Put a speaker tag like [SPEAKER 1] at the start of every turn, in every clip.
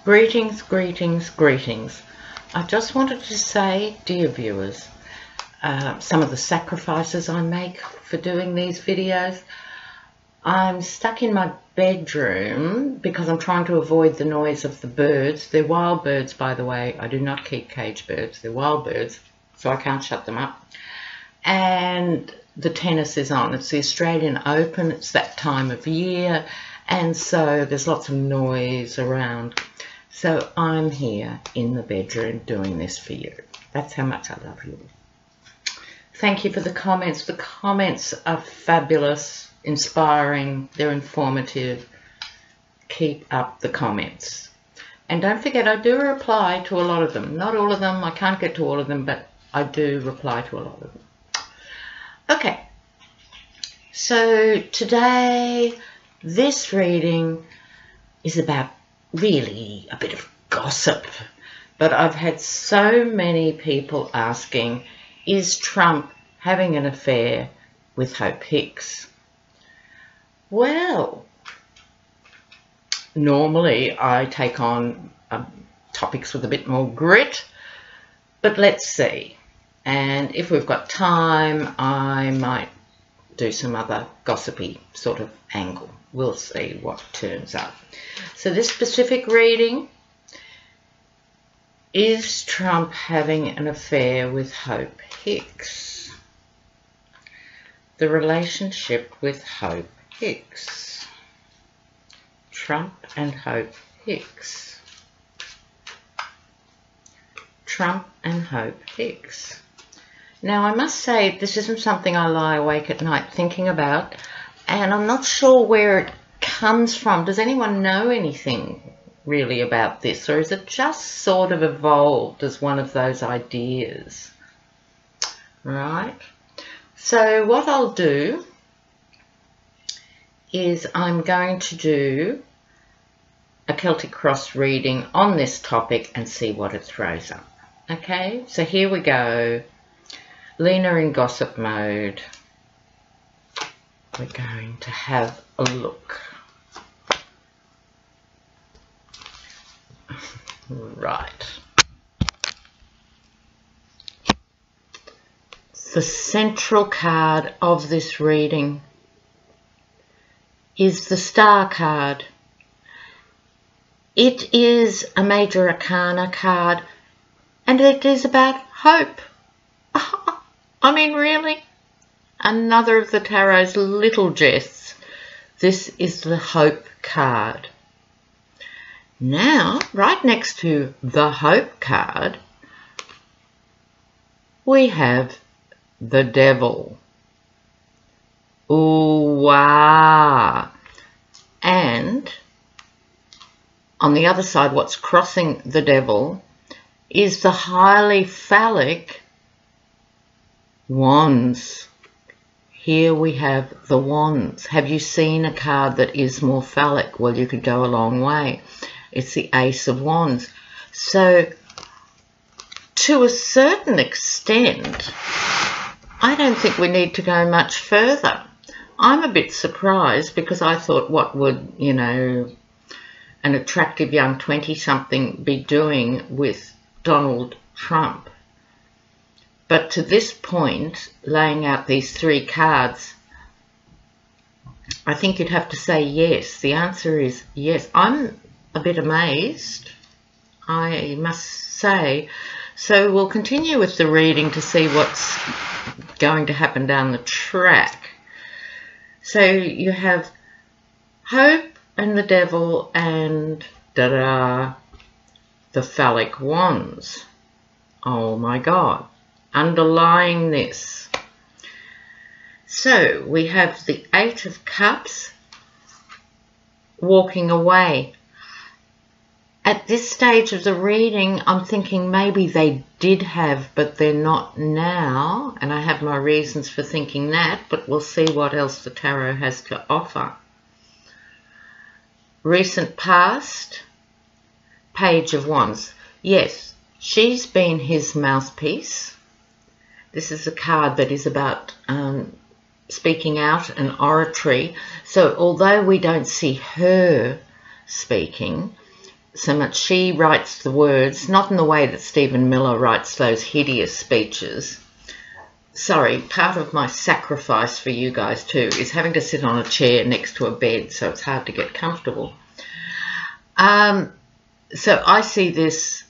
[SPEAKER 1] Greetings, greetings, greetings. I just wanted to say, dear viewers, some of the sacrifices I make for doing these videos. I'm stuck in my bedroom because I'm trying to avoid the noise of the birds. They're wild birds, by the way. I do not keep cage birds. They're wild birds, so I can't shut them up. And the tennis is on. It's the Australian Open. It's that time of year, and so there's lots of noise around. So I'm here in the bedroom doing this for you. That's how much I love you. Thank you for the comments. The comments are fabulous, inspiring, they're informative. Keep up the comments. And don't forget, I do reply to a lot of them. Not all of them, I can't get to all of them, but I do reply to a lot of them. Okay, so today this reading is about really a bit of gossip, but I've had so many people asking, is Trump having an affair with Hope Hicks? Well, normally I take on topics with a bit more grit, but let's see. And if we've got time, I might do some other gossipy sort of angle. We'll see what turns up. So this specific reading, is Trump having an affair with Hope Hicks? The relationship with Hope Hicks. Trump and Hope Hicks. Trump and Hope Hicks. Now, I must say, this isn't something I lie awake at night thinking about, and I'm not sure where it comes from. Does anyone know anything really about this, or is it just sort of evolved as one of those ideas? Right? So what I'll do is I'm going to do a Celtic cross reading on this topic and see what it throws up. Okay, so here we go. Lena in gossip mode. We're going to have a look. Right. The central card of this reading is the Star card. It is a Major Arcana card, and it is about hope. I mean, really? Another of the Tarot's little jests. This is the Hope card. Now, right next to the Hope card, we have the Devil. Ooh, wow. And on the other side, what's crossing the Devil is the highly phallic Wands. Here we have the Wands. Have you seen a card that is more phallic? Well, you could go a long way. It's the Ace of Wands. So, to a certain extent, I don't think we need to go much further. I'm a bit surprised because I thought, what would, you know, an attractive young 20-something be doing with Donald Trump? But to this point, laying out these three cards, I think you'd have to say yes. The answer is yes. I'm a bit amazed, I must say. So we'll continue with the reading to see what's going to happen down the track. So you have Hope and the Devil and the phallic Wands. Oh my God. Underlying this. So we have the Eight of Cups walking away. At this stage of the reading, I'm thinking maybe they did have, but they're not now. And I have my reasons for thinking that, but we'll see what else the Tarot has to offer. Recent past, Page of Wands. Yes, she's been his mouthpiece. This is a card that is about speaking out and oratory. So although we don't see her speaking, so much. She writes the words, not in the way that Stephen Miller writes those hideous speeches. Sorry, part of my sacrifice for you guys too is having to sit on a chair next to a bed, so it's hard to get comfortable. So I see this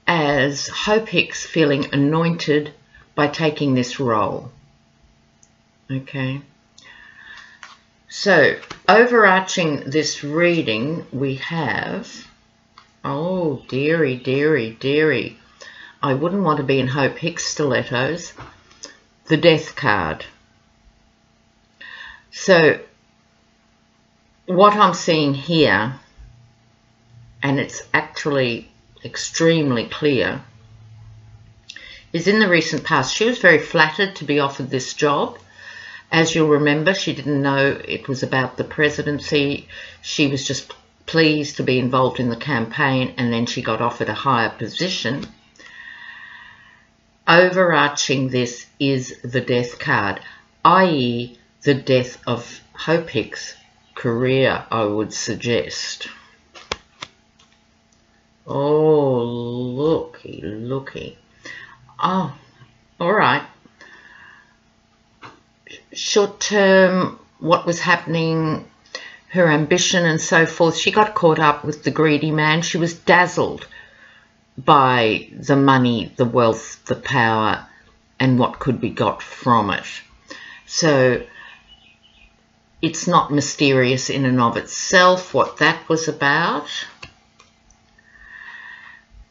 [SPEAKER 1] as Hope Hicks feeling anointed by taking this role. Okay. So, overarching this reading, we have, oh, dearie, dearie, dearie, I wouldn't want to be in Hope Hicks stilettos, the Death card. So, what I'm seeing here, and it's actually extremely clear, is in the recent past, she was very flattered to be offered this job. As you'll remember, she didn't know it was about the presidency. She was just pleased to be involved in the campaign, and then she got offered a higher position. Overarching this is the Death card, i.e. the death of Hope Hicks' career, I would suggest. Oh, looky, looky. Oh, all right. Short term, what was happening, her ambition and so forth. She got caught up with the greedy man. She was dazzled by the money, the wealth, the power, and what could be got from it. So it's not mysterious in and of itself what that was about.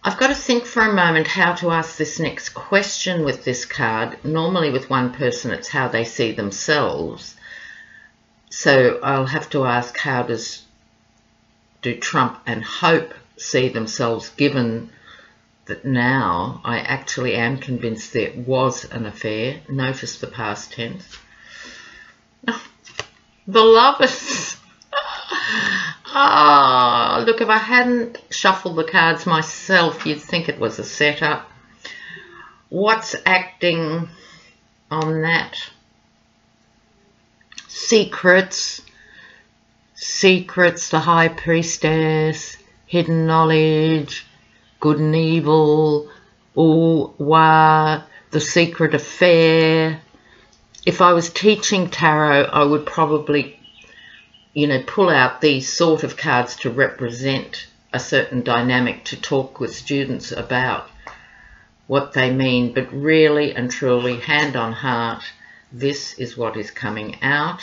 [SPEAKER 1] I've got to think for a moment how to ask this next question with this card. Normally with one person it's how they see themselves. So I'll have to ask, how do Trump and Hope see themselves, given that now I actually am convinced there was an affair. Notice the past tense. The lovers. Ah, look, if I hadn't shuffled the cards myself, you'd think it was a setup. What's acting on that? Secrets, the High Priestess, hidden knowledge, good and evil, the secret affair. If I was teaching tarot, I would probably, pull out these sort of cards to represent a certain dynamic, to talk with students about what they mean. But really and truly, hand on heart, this is what is coming out.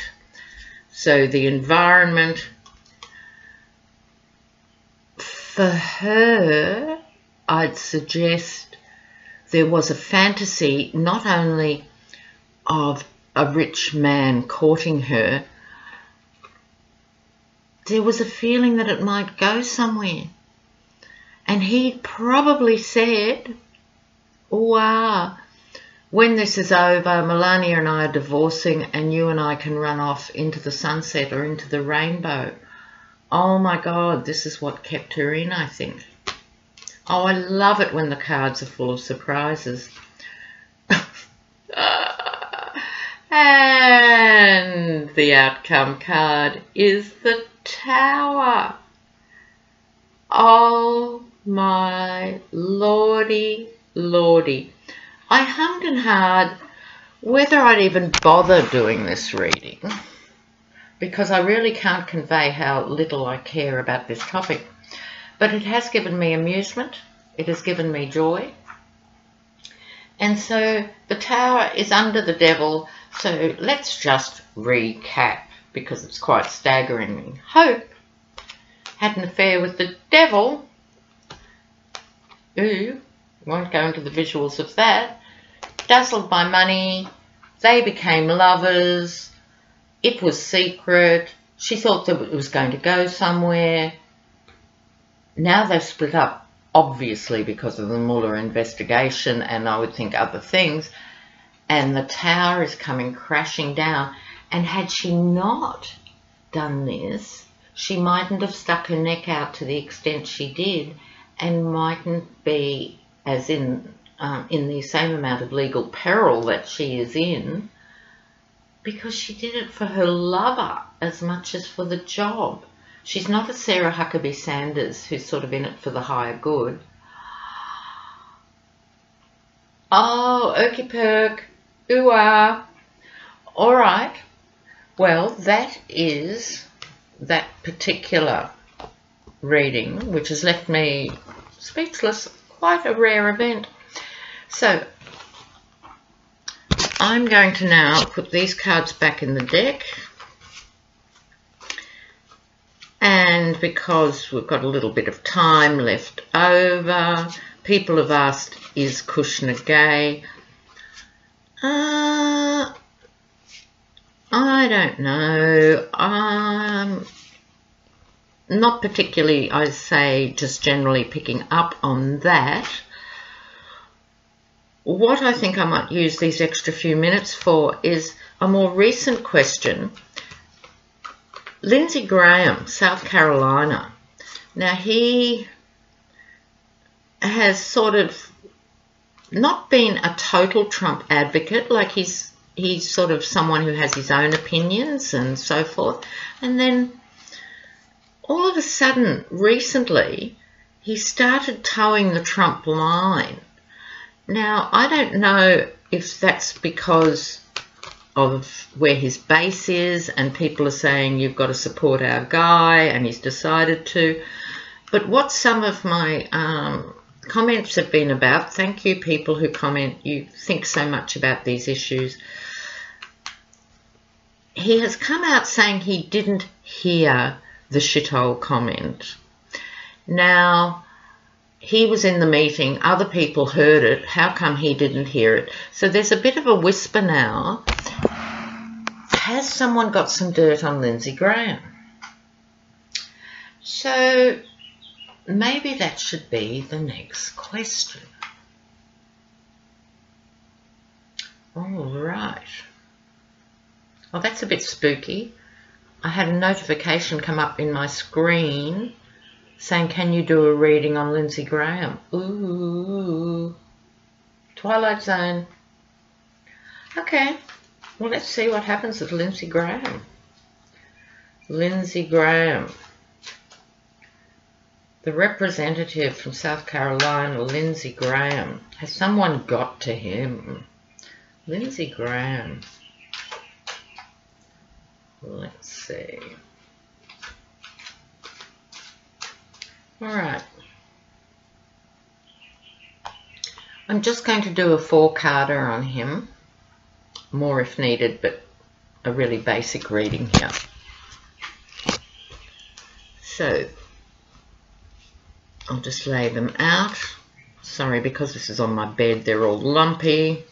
[SPEAKER 1] So the environment for her, I'd suggest there was a fantasy not only of a rich man courting her, there was a feeling that it might go somewhere. And he probably said, when this is over, Melania and I are divorcing and you and I can run off into the sunset or into the rainbow. Oh my God, this is what kept her in, I think. Oh, I love it when the cards are full of surprises. And the outcome card is the Tower. Oh my lordy, lordy. I hummed and hawed whether I'd even bother doing this reading, because I really can't convey how little I care about this topic. But it has given me amusement. It has given me joy. And so the Tower is under the devil. So let's just recap, because it's quite staggering. Hope had an affair with the devil. Ooh, won't go into the visuals of that. Dazzled by money. They became lovers. It was secret. She thought that it was going to go somewhere. Now they've split up, obviously because of the Mueller investigation and I would think other things. And the Tower is coming crashing down. And had she not done this, she mightn't have stuck her neck out to the extent she did, and mightn't be as in the same amount of legal peril that she is in, because she did it for her lover as much as for the job. She's not a Sarah Huckabee Sanders who's sort of in it for the higher good. Oh, okey perk. Ooh-ah. All right. Well, that is that particular reading, which has left me speechless. Quite a rare event. So, I'm going to now put these cards back in the deck. And because we've got a little bit of time left over, people have asked, is Kushner gay? I don't know. Not particularly, I say, just generally picking up on that. What I think I might use these extra few minutes for is a more recent question. Lindsay Graham, South Carolina. Now, he has sort of not been a total Trump advocate, like he's sort of someone who has his own opinions and so forth. And then all of a sudden, recently, he started towing the Trump line. Now, I don't know if that's because of where his base is and people are saying you've got to support our guy and he's decided to. But what some of my comments have been about, thank you people who comment, you think so much about these issues. He has come out saying he didn't hear the shithole comment. Now, he was in the meeting, other people heard it, how come he didn't hear it? So there's a bit of a whisper now. Has someone got some dirt on Lindsay Graham? So maybe that should be the next question. All right. Well, that's a bit spooky. I had a notification come up in my screen saying, can you do a reading on Lindsay Graham? Ooh. Twilight Zone. Okay. Well, let's see what happens with Lindsay Graham. Lindsay Graham. The representative from South Carolina, Lindsay Graham. Has someone got to him? Lindsay Graham. Let's see. All right. I'm just going to do a 4-carder on him. More if needed, but a really basic reading here. So, I'll just lay them out. Sorry, because this is on my bed, they're all lumpy.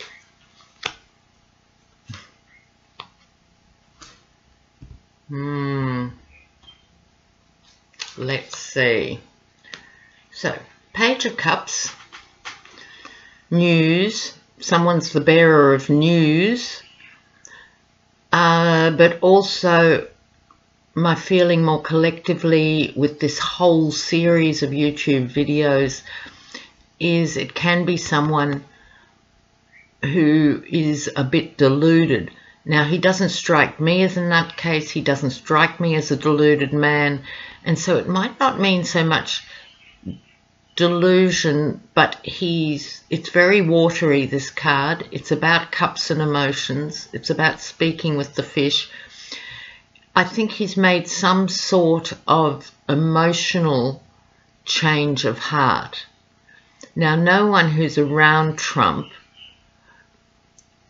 [SPEAKER 1] Let's see. So, Page of Cups, news. Someone's the bearer of news, but also my feeling more collectively with this whole series of YouTube videos is it can be someone who is a bit deluded. Now, he doesn't strike me as a nutcase, he doesn't strike me as a deluded man, and so it might not mean so much delusion, but it's very watery, this card. It's about cups and emotions. It's about speaking with the fish. I think he's made some sort of emotional change of heart. Now, no one who's around Trump,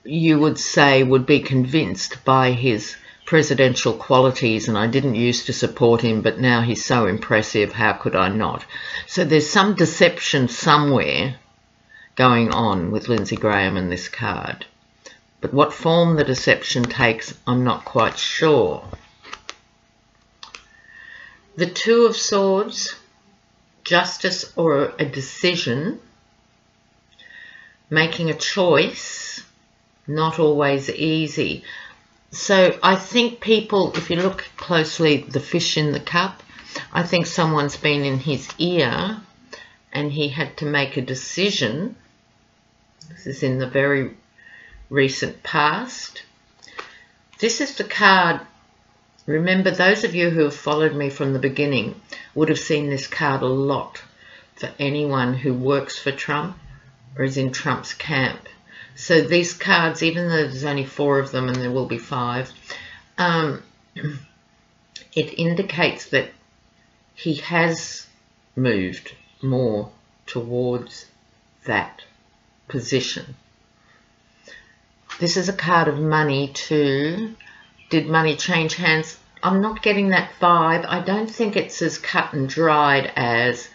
[SPEAKER 1] you would say, would be convinced by his presidential qualities, and I didn't used to support him, but now he's so impressive, how could I not? So there's some deception somewhere going on with Lindsay Graham and this card. But what form the deception takes, I'm not quite sure. The Two of Swords, justice or a decision, making a choice, not always easy. So I think people, if you look closely, the fish in the cup, I think someone's been in his ear and he had to make a decision. This is in the very recent past. This is the card Remember, those of you who have followed me from the beginning would have seen this card a lot for anyone who works for Trump or is in Trump's camp. So these cards, even though there's only 4 of them and there will be 5, it indicates that he has moved more towards that position. This is a card of money too. Did money change hands? I'm not getting that vibe. I don't think it's as cut and dried as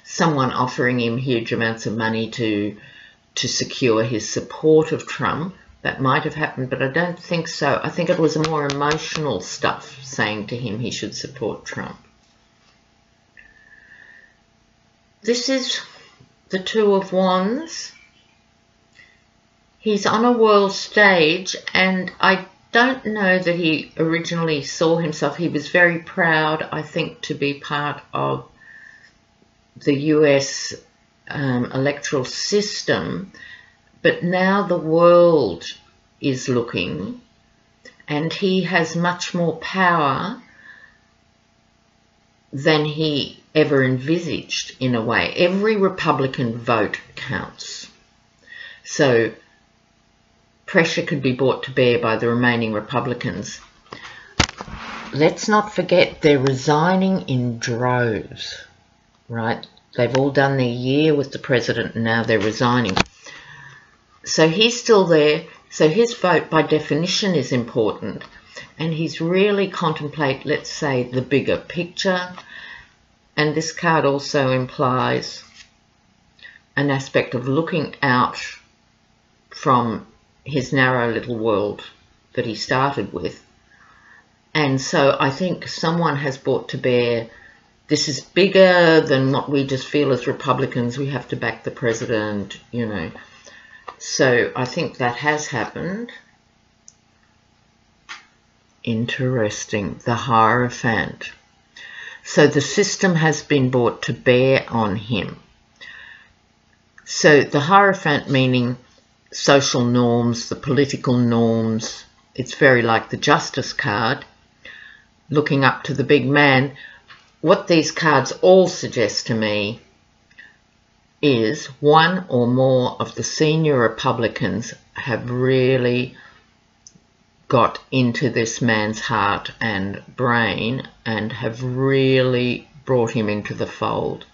[SPEAKER 1] someone offering him huge amounts of money to secure his support of Trump. That might have happened, but I don't think so. I think it was more emotional stuff saying to him he should support Trump. This is the 2 of Wands. He's on a world stage, and I don't know that he originally saw himself. He was very proud, I think, to be part of the US electoral system, but now the world is looking, and he has much more power than he ever envisaged in a way. Every Republican vote counts. So pressure could be brought to bear by the remaining Republicans. Let's not forget they're resigning in droves, right? They've all done their year with the president and now they're resigning. So he's still there. So his vote by definition is important. And he's really contemplate, let's say, the bigger picture. And this card also implies an aspect of looking out from his narrow little world that he started with. And so I think someone has brought to bear, this is bigger than what we just feel as Republicans. We have to back the president, you know. So I think that has happened. Interesting. The Hierophant. So the system has been brought to bear on him. So the Hierophant meaning social norms, the political norms. It's very like the Justice card, looking up to the big man. What these cards all suggest to me is one or more of the senior Republicans have really got into this man's heart and brain and have really brought him into the fold.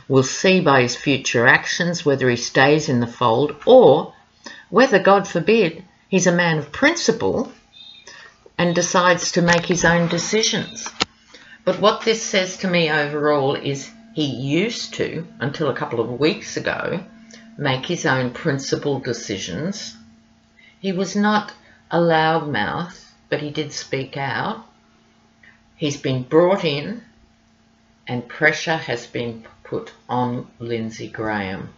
[SPEAKER 1] We'll see by his future actions whether he stays in the fold or whether, God forbid, he's a man of principle and decides to make his own decisions. But what this says to me overall is he used to, until a couple of weeks ago, make his own principled decisions. He was not a loudmouth, but he did speak out. He's been brought in and pressure has been put on Lindsay Graham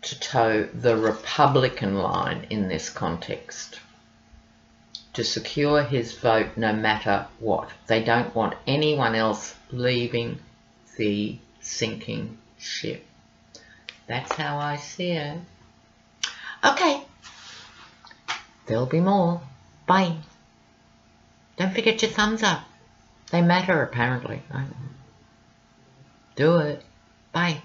[SPEAKER 1] to toe the Republican line in this context, to secure his vote no matter what. They don't want anyone else leaving the sinking ship. That's how I see it. Okay. There'll be more. Bye. Don't forget your thumbs up. They matter apparently. Do it. Bye.